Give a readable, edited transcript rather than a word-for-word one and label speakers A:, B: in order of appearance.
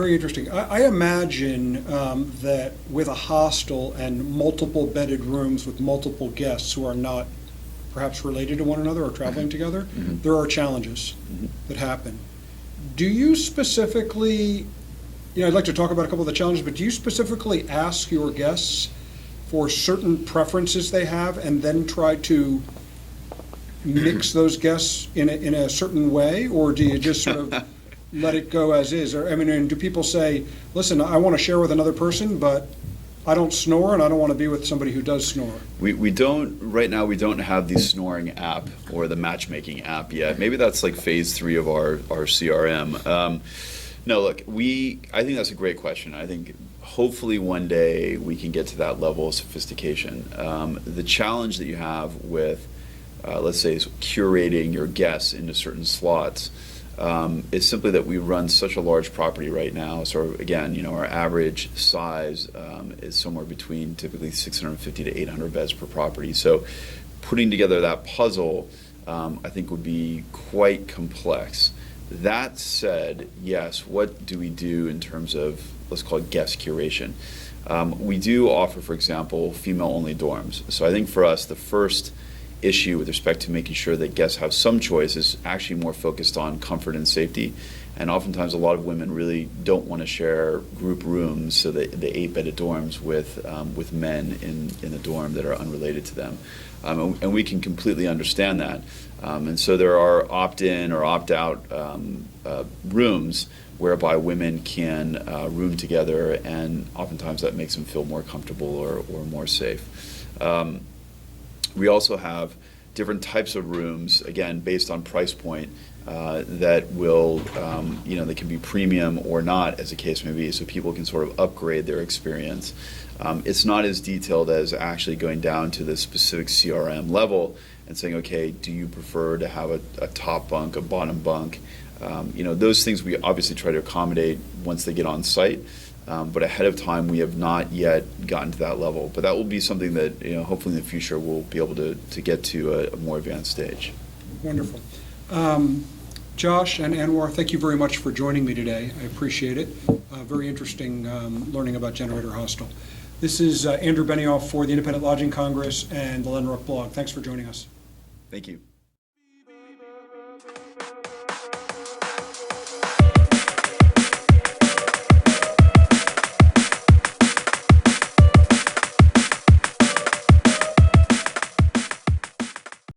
A: very interesting. I imagine that with a hostel and multiple bedded rooms with multiple guests who are not perhaps related to one another or traveling together, there are challenges that happen. Do you specifically, I'd like to talk about a couple of the challenges, but do you specifically ask your guests for certain preferences they have and then try to mix those guests in a certain way, or do you just sort of let it go as is? Or, and do people say, listen, I want to share with another person, but I don't snore and I don't want to be with somebody who does snore?
B: We don't, right now, we don't have the snoring app or the matchmaking app yet. Maybe that's like phase 3 of our CRM. No, look, I think that's a great question. I think hopefully one day we can get to that level of sophistication. The challenge that you have with, let's say, curating your guests into certain slots is simply that we run such a large property right now. So again, our average size is somewhere between typically 650 to 800 beds per property. So putting together that puzzle, I think, would be quite complex. That said, yes, what do we do in terms of, let's call it, guest curation? We do offer, for example, female-only dorms. So I think for us, the first issue with respect to making sure that guests have some choice is actually more focused on comfort and safety. And oftentimes a lot of women really don't want to share group rooms, so the 8-bedded dorms with men in the dorm that are unrelated to them. And we can completely understand that. And so there are opt-in or opt-out rooms whereby women can room together, and oftentimes that makes them feel more comfortable or more safe. We also have different types of rooms, again, based on price point, that will, they can be premium or not, as the case may be, so people can sort of upgrade their experience. It's not as detailed as actually going down to the specific CRM level and saying, okay, do you prefer to have a top bunk, a bottom bunk? Those things we obviously try to accommodate once they get on site. But ahead of time, we have not yet gotten to that level. But that will be something that, hopefully in the future we'll be able to get to a more advanced stage.
A: Wonderful. Josh and Anwar, thank you very much for joining me today. I appreciate it. Very interesting learning about Generator Hostel. This is Andrew Benioff for the Independent Lodging Congress and the Lenrock blog. Thanks for joining us.
B: Thank you.